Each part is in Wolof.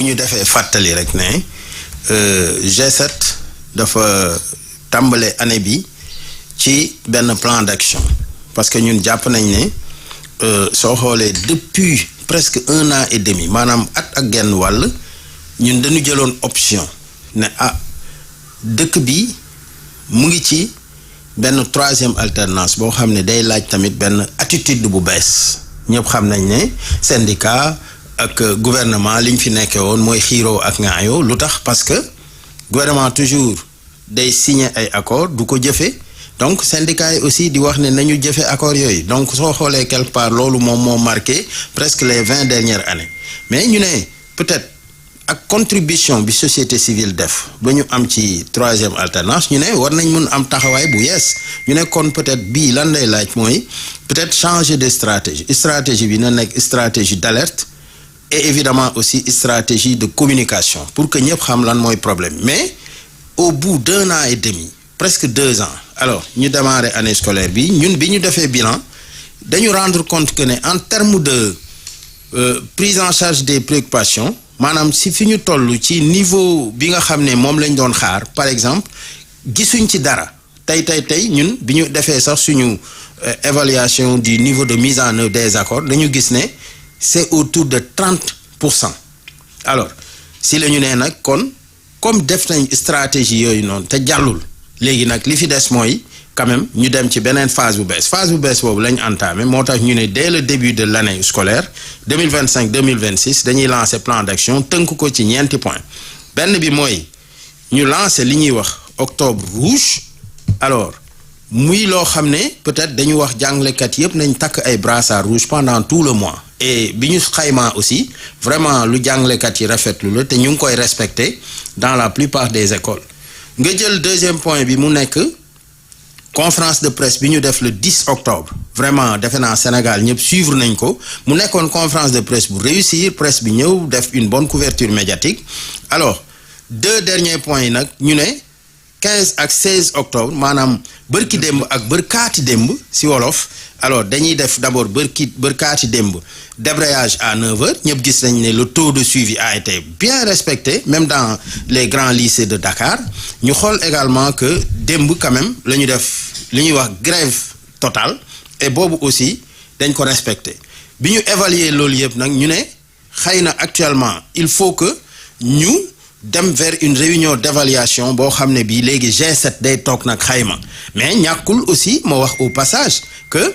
ñu defee fàttali rek ne G7 dafa tàmbale année bi ci benn plan d'action parce que ñun jàpp nañ ne soo xoolee depuis presque 1 an et demi maanaam at ak genn wàll ñun dañu jëloon option ne dëkk bi mu ngi ci benn 3e alternance boo xam ne day laaj tamit benn attitude bu bees ñëpp xam nañ ne syndicat ak gouvernement liñ fi nekkee woon mooy xiiroo ak ŋaayoo lu tax parce que gouvernement toujours day signer ay accord du ko jëfe donc syndicat yi aussi di wax ne nañu jëfe accord yooyu donc soo xoolee quelque part loolu moom moo marqué presque les 20 dernières années mais ñu ne peut-être ak contribution bi société civile def ba ñu am ci 3e alternance ñu ne war nañ mun am taxawaay bu yees ñu ne kon peut-être bii lan lay laaj mooy peut-être changer de stratégie bi na nekk stratégie d'alerte et évidemment aussi stratégie de communication pour que ñëpp xam lan mooy problème mais au bout d'1 an et demi presque 2 ans alors ñu démarré année scolaire bi ñun bi ñu defee bilan dañu rendre compte que ne en termes de prise en charge des préoccupations maanaam si fi ñu toll ci niveau bi nga xam ne moom lañ doon xaar par exemple gisuñ ci dara tey ñun bi ñu defee sax suñu évaluation du niveau de mise en œuvre des accords dañu gis ne c'est autour de 30%. Alors si la ñu nee nag kon comme def nañ stratégie yooyu noonu te jàllul léegi nag li fi des mooy quand même ñu dem ci beneen phase bu bees boobu lañ entamé moo tax ñu ne dès le début de l'année scolaire 2025-2026 dañuy lancer plan d'action tënk ko ci ñeenti point benn bi mooy ñu lancer li ñuy wax octobre rouge alors muy loo xam ne peut-être dañu wax jàngalekat yépp nañ takk ay brassards rouges pendant tout le mois et bi ñu xaymaa aussi vraiment lu jàngalekat yi rafetlu la te ñu ngi koy respecter dans la plupart des écoles nga jël deuxième point bi mu nekk conférence de presse bi ñu def le 10 octobre vraiment defe naa Sénégal ñëpp suivre nañ ko mu nekkoon conférence de presse bu réussir presse bi ñëw def une bonne couverture médiatique alors 2 derniers points yi nag ñu ne 15 ak 16 octobre maanaam bërki démb ak bërkaati démb si wolof alors dañuy def d'abord bërkaati démb débrayage à 9h ñëpp gis nañ ne le taux de suivi a été bien respecté même dans les grands lycées de Dakar ñu xool également que démb quand même la ñu def li ñuy wax grève totale et boobu aussi dañ ko respecté bi ñu évaluer loolu yëpp nag ñu ne xëy na actuellement il faut que ñu dem vers une réunion d'évaluation boo xam ne bii léegi G7 day toog nag xayma mais ñàkkul aussi ma wax au passage que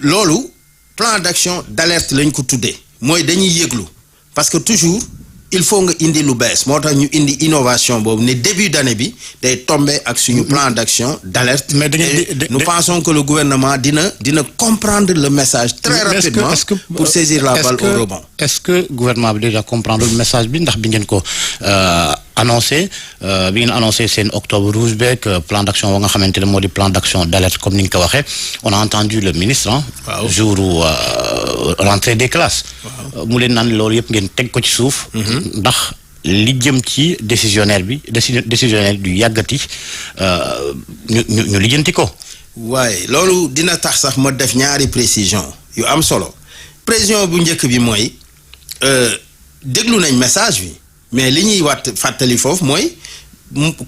loolu plan d'action d'alerte lañ ko tuddee mooy dañuy yëglu parce que toujours il faut nga indi lu bees moo tax ñu indi innovation boobu ne début d'année bi day tomber ak suñu plan d'action d'alerte mais nous pensons que le gouvernement dina comprendre le message très rapidement pour saisir la balle au rebond. Est-ce que gouvernement bi déjà comprendre le message bi ndax bi ngeen ko annoncé bi ngeen annoncé seen octobre rouge beeg plan d'action wa nga xamante ne moo di plan d'action d'alerte comme ni nga ko waxee on a entendu le ministre jour rentrée des classes mu leen naan loolu yëpp ngeen teg ko ci suuf ndax li jëm ci décisionnaire du yàggati ñu lijjanti ko waaye loolu dina tax sax ma def ñaari précision yu am solo précision bu njëkk bi mooy déglu nañ message bi mais li ñuy fàttali foofu mooy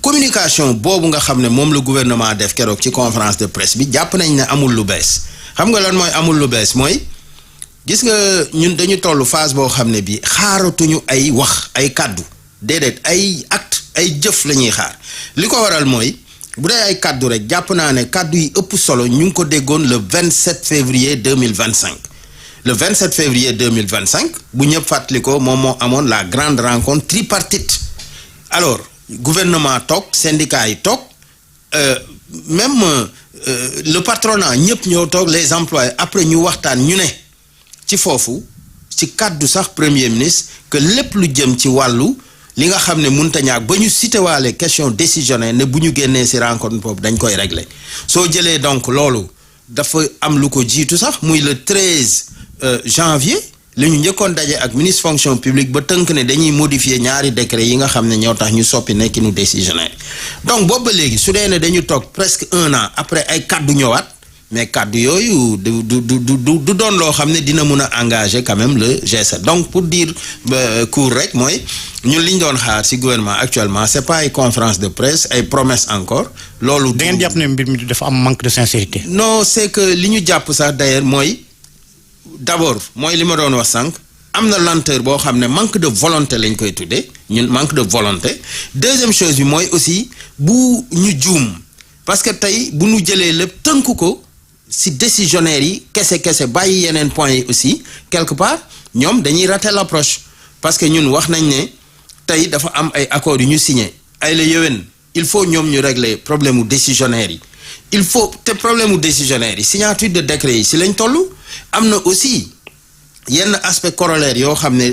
communication boobu nga xam ne moom le gouvernement def keroog ci conférence de presse bi jàpp nañ ne amul lu bees xam nga lan mooy amul lu bees mooy gis nga ñun dañu toll phase boo xam ne bi xaaratuñu ay wax ay kàddu déedéet ay acte ay jëf la ñuy xaar li ko waral mooy bu dee ay kàddu rek jàpp naa ne kàddu yi ëpp solo ñu ngi ko déggoon le 27 février 2025 le 27 février 2025 bu ñëpp fàttali ko moom moo amoon la grande rencontre tripartite alors gouvernement toog syndicat yi toog même le patronat ñëpp ñoo toog les employés après ñu waxtaan ñu ne ci foofu ci kàddu sax premier ministre que lépp lu jëm ci wàllu li nga xam ne mënta ñàkk ba ñu cité waale question décisionnaire ne bu ñu génnee ci rencontre boobu dañ koy régler soo jëlee donc loolu dafa am lu ko jiitu sax muy le 13 janvier li ñu njëkkoon daje ak ministre fonction publique ba tënk ne dañuy modifier ñaari décret yi nga xam ne ñoo tax ñu soppi nekkinu décisionnaire donc boobu ba léegi su dee ne dañu toog presque 1 an après ay kàddu ñëwaat mais kàddu yooyu du doon loo xam ne dina mun a engager quand même le G7 donc pour dire court rek mooy ñun li ñu doon xaar ci gouvernement actuellement c'est pas ay conférence de presse ay promesses encore loolu. da ngeen jàpp ne mbir mi dafa am manque de sincérité. non c'est que li ñu jàpp sax d'ailleurs mooy d'abord mooy li ma doon wax sànq am na lenteur boo xam ne manque de volonté lañ koy tuddee ñun manque de volonté deuxième chose bi mooy aussi bu ñu juum parce que tey bu ñu jëlee lépp tënk ko ci décisionnaires yi kese bàyyi yeneen points yi aussi quelque part ñoom dañuy rater l'approche parce que ñun wax nañ ne tey dafa am ay accords yu ñu signé ay la yéwén il faut ñoom ñu régler problème mu décisionnaires yi il faut te problème mu décisionnaires yi signature de décret yi ci lañ toll am na aussi yenn aspect corollaire yoo xam ne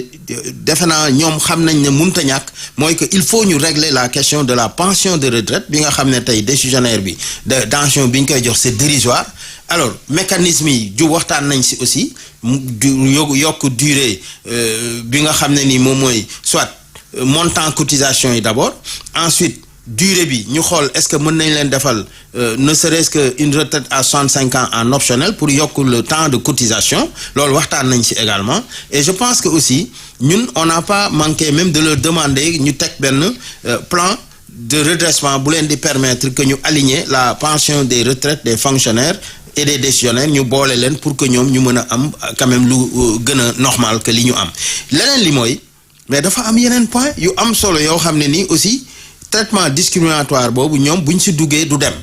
defe naa ñoom xam nañ ne mënta ñàkk mooy que il faut ñu régler la question de la pension de retraite bi nga xam ne tey décisionnaire bi de pension bi ñu koy jox c'est dérisoire alors mécanisme yi ju waxtaan nañ ci aussi yokk durée bi nga xam ne ni moom mooy soit montant cotisation yi d'abord ensuite durée bi ñu xool est-ce que mën nañ leen defal ne serait-ce que une retraite à 65 ans en optionnel pour yokk le temps de cotisation loolu waxtaan nañ ci également et je pense que aussi ñun on n'a pas manqué même de leur demander ñu teg benn plan de redressement bu leen di permettre que ñu aligner la pension des retraites des fonctionnaires et des décisionnaires ñu boole leen pour que ñoom ñu mën a am quand même lu gën a normal que li ñu am leneen li mooy mais dafa am yeneen point yu am solo yoo xam ne nii aussi traitement discriminatoire boobu ñoom buñ ci duggee du dem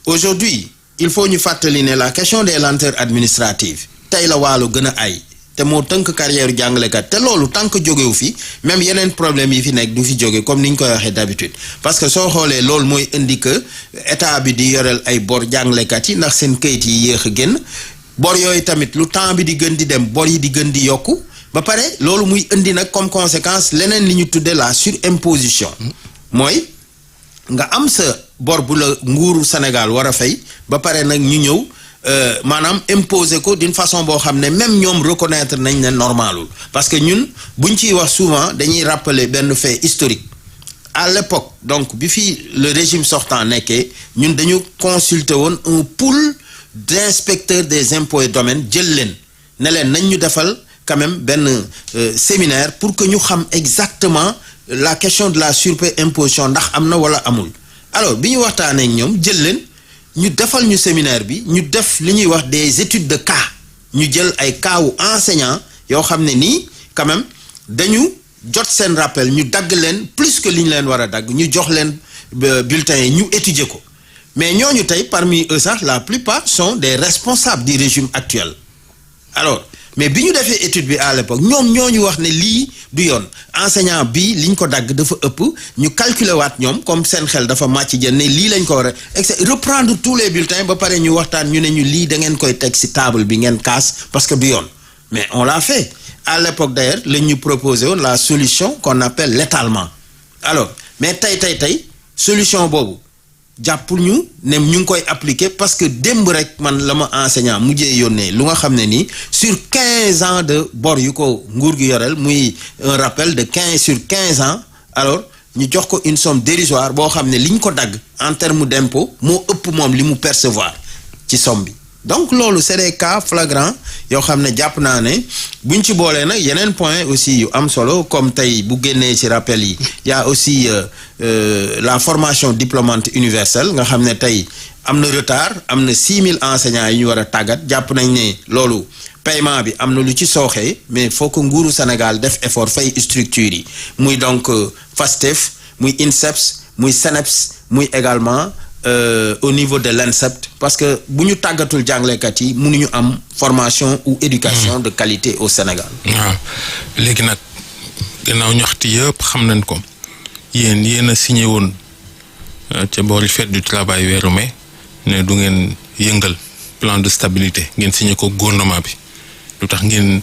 aujourd'hui il faut ñu fàttali ne la question des lenteurs administratives tey la waalo gën a ay te moo tënk carrière jàngalekat te loolu tant que jógewu fi même yeneen problème yi fi nekk du fi jóge comme ni ñu koy waxee d'habitude parce que soo xoolee loolu mooy indi que état bi di yoreel ay bor jàngalekat yi ndax seen kayit yi yéex a génn bor yooyu tamit lu temps bi di gën di dem bor yi di gën di yokku ba pare loolu muy indi nag comme conséquence leneen li ñu tuddee la surimposition mooy nga am sa bor bu la nguuru Sénégal war a fay ba pare nag ñu ñëw maanaam imposer ko d'une façon boo xam ne même ñoom reconnaître nañ ne normalul parce que ñun buñ ciy wax souvent dañuy rappeler benn fait historique à l'époque donc bi fi le régime sortant nekkee ñun dañu consulter woon un pool d'inspecteurs des impôts et domaines jël leen ne leen nañ ñu defal quand même benn séminaire pour que ñu xam exactement la question de la surimposition ndax am na wala amul alors bi ñu waxtaanee ak ñoom jël leen ñu defal ñu séminaire bi ñu def li ñuy wax des études de cas ñu jël ay cas wu enseignants yoo xam ne nii quand même dañu jot seen rappel ñu dagg leen plus que li ñu leen war a dagg ñu jox leen bulletins yi ñu étudier ko mais ñooñu tey parmi eux sax la plupart sont des responsables du régime actuel alors mais bi ñu defee étude bi à l'époque ñoom ñooñu wax ne lii du yoon enseignant bi liñ ko dagg dafa ëpp ñu calculer waat ñoom comme seen xel dafa màcc jën ne lii lañ ko war a reprendre tous les bulletins ba pare ñu waxtaan ñu ne ñu lii da ngeen koy teg ci table bi ngeen kaas parce que du yoon mais on l'a fait à l'époque d'ailleurs lañ ñu proposé woon la solution qu'on appelle l'étalement alors mais tey solution boobu jàppul ñu ne ñu ngi koy appliquer parce que démb rek man la ma enseignant mujjee yónnee lu nga xam ne nii sur 15 ans de bor yu ko nguur gi yoreel muy un rappel de 15 ans alors ñu jox ko une somme dérisoire boo xam ne li ñu ko dagg en termes d'impôt moo ëpp moom li mu percevoir ci somme bi donc loolu c'est des cas flagrants yoo xam ne jàpp naa ne buñ ci boolee nag yeneen point aussi yu am solo comme tey bu génnee ci rappel yi y a aussi la formation diplômante universelle nga xam ne tey am na retard am na 6000 enseignants yu ñu war a tàggat jàpp nañ ne loolu paiement bi am na lu ci sooxee mais faut que nguuru Sénégal def effort fay structures yi muy donc FASTEF muy INSEPS muy SNEPS muy également au niveau de l'INSEP parce que bu ñu tàggatul jàngalekat yi mënuñu am formation ou éducation de qualité au Sénégal. waaw léegi nag gannaaw ñaxtu yëpp xam nañ ko yéen a signé woon ca boori fête du travail weeru mai ne du ngeen yëngal plan de stabilité ngeen signé ko gouvernement bi lu tax ngeen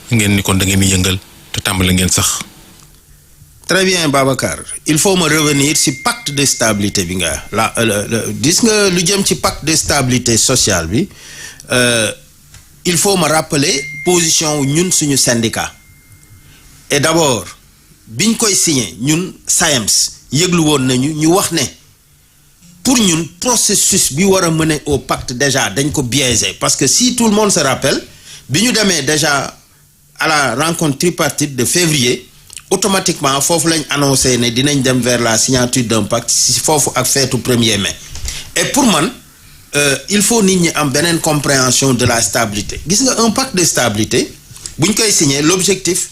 ni kon da ngeen di yëngal te tàmbale ngeen sax. Très bien Babacar il faut me revenir ci pacte de stabilité bi nga gis nga lu jëm ci pacte de stabilité sociale bi il faut me rappeler position wu ñun suñu syndicat et d'abord biñ koy signé ñun SAEMS yëglu woon nañu ñu wax ne pour ñun processus bi war a mener au pacte déjà dañ ko biaisé parce que si tout le monde se rappelle bi ñu demee déjà à la rencontre tripartite de février automatiquement foofu lañ annoncé ne dinañ dem vers la signature d'un pacte si foofu ak feetu 1er mai et pour man il faut nit ñi am beneen compréhension de la stabilité gis nga un pacte de stabilité bu ñu koy signer l'objectif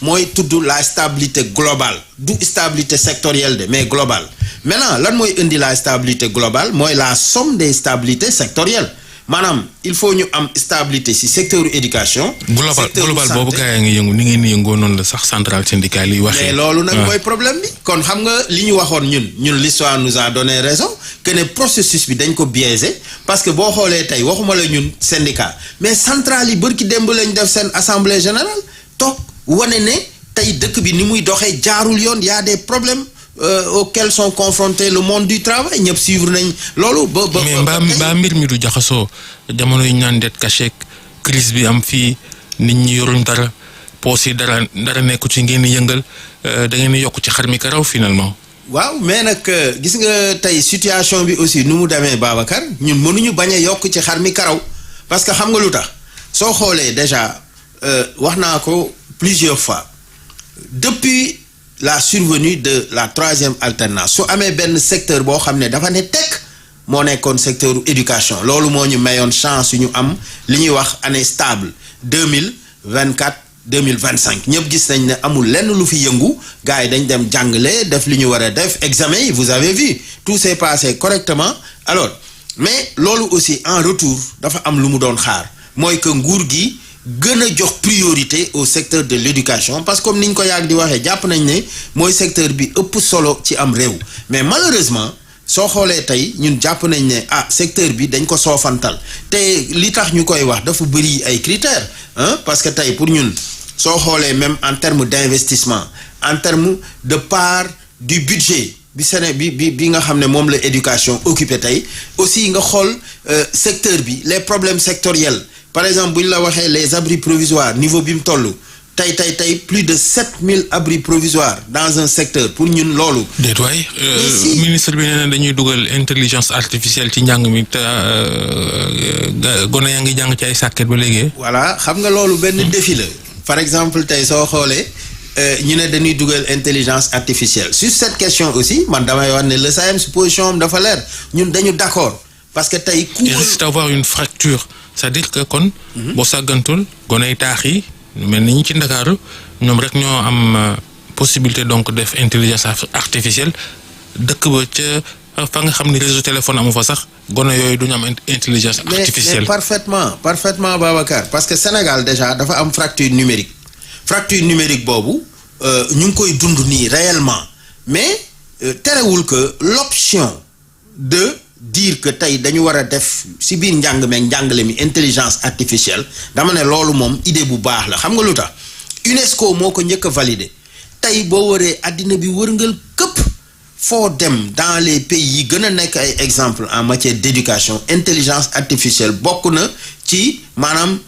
mooy tudd la stabilité globale du stabilité sectorielle de mais globale maintenant lan mooy indi la stabilité globale mooy la somme des stabilités sectorielles maanaam il faut ñu am stabilité ci secteur éducation. global boobu gaa yaa ngi yëngu ni ngeen di yëngoo noonu la sax centrale syndicale yi waxee. mais loolu nag mooy problème bi kon xam nga li ñu waxoon ñun l'histoire nous a donné raison que ne processus bi dañ ko biaisé parce que boo xoolee tey waxuma la ñun syndicat mais centrale yi bërki démb lañ def seen assemblée générale toog wane ne tey dëkk bi ni muy doxee jaarul yoon y a des problèmes auxquels sont confrontés le monde du travail ñëpp suivre nañ loolu. mais mbaa mbir mi du jaxasoo jamono yu ñu naan det caché crise bi am fii nit ñi yoruñ dara poos yi dara nekku ci ngeen di yëngal da ngeen di yokk ci xar mi karaw finalement. waaw mais nag gis nga tey situation bi aussi nu mu demee Babacar ñun mënuñu bañ a yokk ci xar mi karaw parce que xam nga lu tax soo xoolee déjà wax naa ko plusieurs fois depuis la survenue de la troisième alternance su amee benn secteur boo xam ne dafa ne tekk moo nekkoon secteur éducation loolu moo ñu mayoon chance yu ñu am li ñuy wax année stable 2024 2025 ñëpp gis nañ ne amul lenn lu fi yëngu gars yi dañ dem jàngale def li ñu war a def examen yi vous avez vu tout s'est passé correctement alors mais loolu aussi en retour dafa am lu mu doon xaar mooy que nguur gi gën a jox priorité au secteur de l'éducation parce que comme ni ñu ko yàgg di waxee jàpp nañ ne mooy secteur bi ëpp solo ci am réew mais malheureusement soo xoolee tey ñun jàpp nañ ne secteur bi dañ ko soofantal te li tax ñu koy wax dafa bëri ay critères parce que tey pour ñun soo xoolee même en termes d'investissement en termes de part du budget bi nga xam ne moom la éducation occupé tey aussi nga xool secteur bi les problèmes sectoriels par exemple bu ñu la waxee les abris provisoires niveau bi mu toll tey plus de 7000 abris provisoires dans un secteur pour ñun loolu. déet waay ministre bi nee na dañuy dugal intelligence artificielle ci njàng mi te gone yaa ngi jàng ci ay sàkket ba léegi. voilà xam nga loolu benn défi la par exemple tey soo xoolee ñu ne dañuy dugal intelligence artificielle sur cette question aussi man damay wax ne le SAEMS position am dafa leer ñun dañu d'accord parce que tey. il risque d'avoir une fracture. c'est-à-dire que kon. boo sàggantul goney taax yi mel ni ñi ci Ndakaaru ñoom rek ñoo am possibilité donc def intelligence artificielle dëkk ba ca fa nga xam ni réseau téléphone amu fa sax gone yooyu du ñu am intelligence artificielle. mais parfaitement Babacar parce que Sénégal déjà dafa am fracture numérique boobu ñu ngi koy dund nii réellement mais terewul que l'option de dire que tey dañu war a def ci biir njàng meeg njàngale mi intelligence artificielle dama ne loolu moom idée bu baax la xam nga lu tax UNESCO moo ko njëkk a validé tey boo waree àddina bi wërngal këpp foo dem dans les pays yi gën a nekk ay exemple en matière d'éducation intelligence artificielle bokk na ci maanaam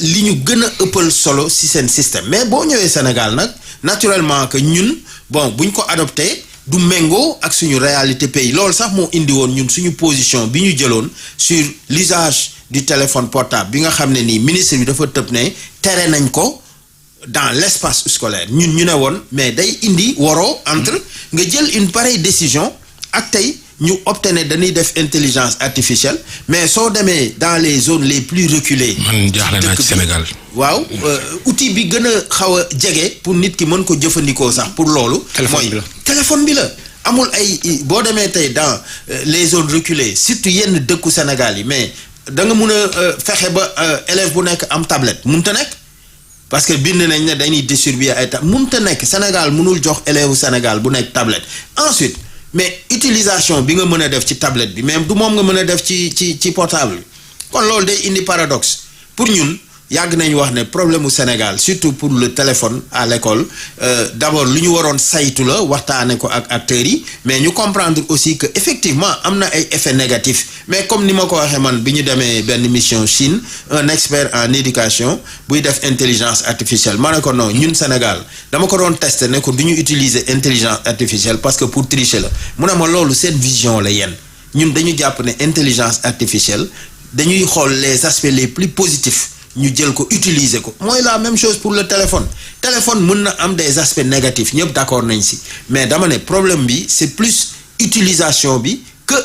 li ñu gën a ëppal solo ci seen système mais boo ñëwee Sénégal nag naturellement que ñun buñ ko adopté du méngoo ak suñu réalité pays loolu sax moo indi woon ñun suñu position bi ñu jëloon sur l'usage du téléphone portable bi nga xam ne nii ministre bi dafa tëb ne tere nañ ko dans l'espace scolaire ñun ñu ne woon mais day indi waroo entre nga jël une pareille décision ak tey ñu obtenir dañuy def intelligence artificielle mais soo demee dans les zones les plus reculées. man jaaxle naa ci Sénégal. waaw outil bi gën a xaw a jege pour nit ki mën ko jëfandikoo sax pour loolu. téléphone bi la amul ay boo demee tey dans les zones reculées surtout yenn dëkku Sénégal yi mais da nga mun a fexe ba élève bu nekk am tablette mënut a nekk parce que bind nañ ne dañuy distribuer ay mënut a nekk Sénégal mënul jox élève Sénégal bu nekk tablette ensuite. mais utilisation bi nga mën a def ci tablette bi même du moom nga mën a def ci portable bi kon loolu day indi paradoxe pour ñun yàgg nañu wax ne problème mu Sénégal surtout pour le téléphone à l'école d'abord lu ñu waroon saytu la waxtaane ko ak acteurs yi mais ñu comprendre aussi que effectivement am na ay effets négatifs mais comme ni ma ko waxee man bi ñu demee benn mission Chine un expert en éducation buy def intelligence artificielle ma ne ko non ñun Sénégal dama ko doon tester ne ko du ñu utiliser intelligence artificielle parce que pour tricher la mu ne ma loolu seen vision la yéen ñun dañu jàpp ne intelligence artificielle dañuy xool les aspects les plus positifs ñu jël ko utiliser ko mooy la même chose pour le téléphone mën na am des aspects négatifs ñëpp d'accord nañ si mais dama ne problème bi c'est plus utilisation bi que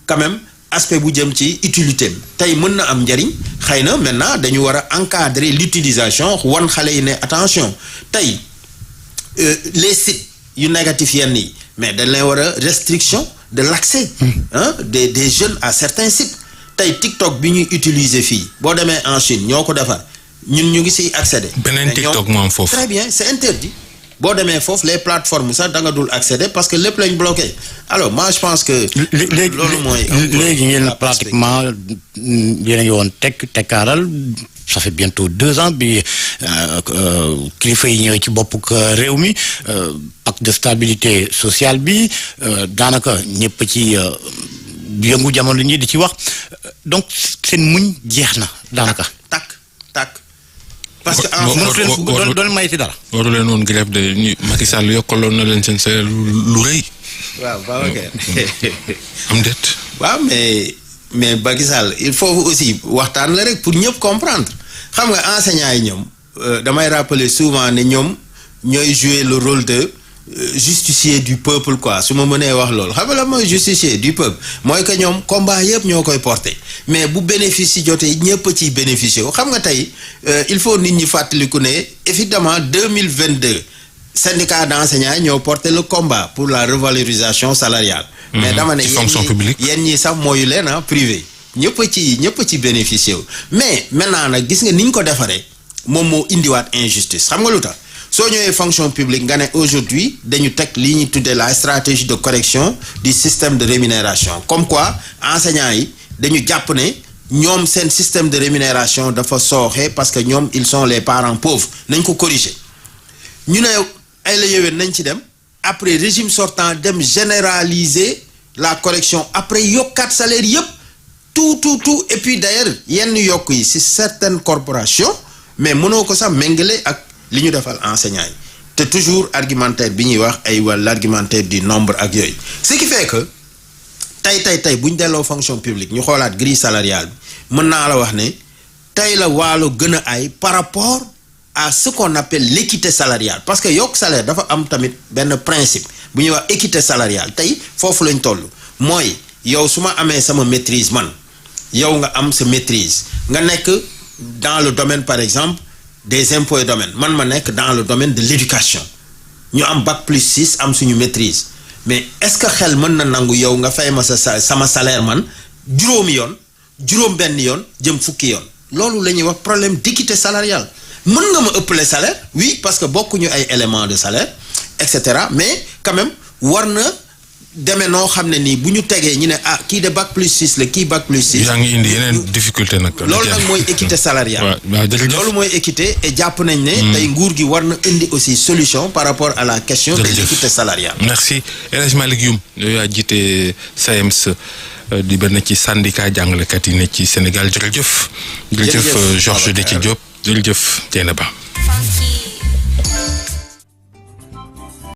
quand même aspect bu jëm ci utilité tey mën na am njariñ xëy na maintenant dañu war a encadrer l'utilisation wan xale yi ne attention tey les sites yu négatifs yenn yi mais dañ leen war a restriction de l'accès des jeunes à certains sites tey TikTok bi ñuy utiliser fii boo demee en Chine ñoo ko defar ñun ñu ngi siy accéder. beneen TikTok moo am foofu. très bien c'est interdit boo demee foofu les plateformes sax da nga dul accéder parce que lépp lañ bloqué alors moi je pense que. loolu mooy léegi ngeen pratiquement yéen a ngi woon tekkaaral ça fait bientôt 2 ans bi kilifa yi ñëwee ci bopp réew mi pacte de stabilité sociale bi daanaka ñëpp ci. yëngu jamono ñi di ci wax donc seen muñ jeex na daanaka. takk parce que doon may ci dara. waru leen woon grève de ñu Macky Sall yokkaloon na leen seen salaire lu rëy. waaw Babacar. am déet. waaw mais Macky Sall il faut aussi waxtaan la rek pour ñëpp comprendre xam nga enseignants yi ñoom damay rappeler souvent ne ñoom ñooy jouer le rôle de. Justicier du peuple quoi su ma mënee wax loolu xam nga la mooy justicier du peuple mooy que ñoom combat yëpp ñoo koy porter mais bu bénéfice yi jotee ñëpp ciy bénéficier wu xam nga tey il faut nit ñi fàttaliku ne évidemment 2022 syndicat d'enseignants ñoo porté le combat pour la revalorisation salariale. mais dama ne fonction publique yéen ñi sax mooyu leen privé ñëpp ci bénéficier wu mais maintenant nag gis nga ni ñu ko defaree moom moo indiwaat injustice xam nga lu tax. soo ñëwee fonction publique nga ne aujourd'hui dañu teg li ñuy tuddee la stratégie de correction du système de rémunération comme quoi enseignants yi dañu jàpp ne ñoom seen système de rémunération dafa sooxe parce que ñoom ils sont les parents pauvres nañ ko corriger ñu ne ay la yowén nañ ci dem après régime sortant dem généraliser la correction après yokkaat salaire yëpp tout et puis d'ailleurs yenn yokk yi ci certaines corporations mais mënoo ko sax méngale ak li ñu defal enseignants yi te toujours argumentaire bi ñuy wax ay wàll l'argumentaire du nombre ak yooyu ce qui fait que tey bu ñu delloo fonction publique ñu xoolaat grille salariale bi mën naa la wax ne tey la waalo gën a ay par rapport à ce qu'on appelle l'équité salariale parce que yokk salaire dafa am tamit benn principe bu ñuy wax équité salariale tey foofu lañ toll mooy yow su ma amee sama maîtrise man yow nga am sa maîtrise nga nekk dans le domaine par exemple des impôts et domaines man ma nekk dans le domaine de l'éducation ñu am bac+6 am suñu maîtrise mais est-ce que xel mën na nangu yow nga fay ma sama salaire man juróom benn yoon jëm fukki yoon loolu la ñuy wax problème d'équité salariale mën nga ma ëppale salaire oui parce que bokkuñu ay éléments de salaire etc mais quand même war na demee noo xam ne nii bu ñu tegee ñu ne kii de bac+6 la kii bac+6. yaa ngi indi yeneen difficulté nag. loolu nag mooy équité salariale. loolu mooy équité et jàpp nañ ne. tey nguur gi war na indi aussi solution par rapport à la question. de l'équité salariale. merci El Hadj Malick Youm yow yaa jiite SAEMS di benn ci syndicat jàngalekat yi ne ci Sénégal jërëjëf. jërëjëf Georges Déthié Diop jërëjëf Dieynaba.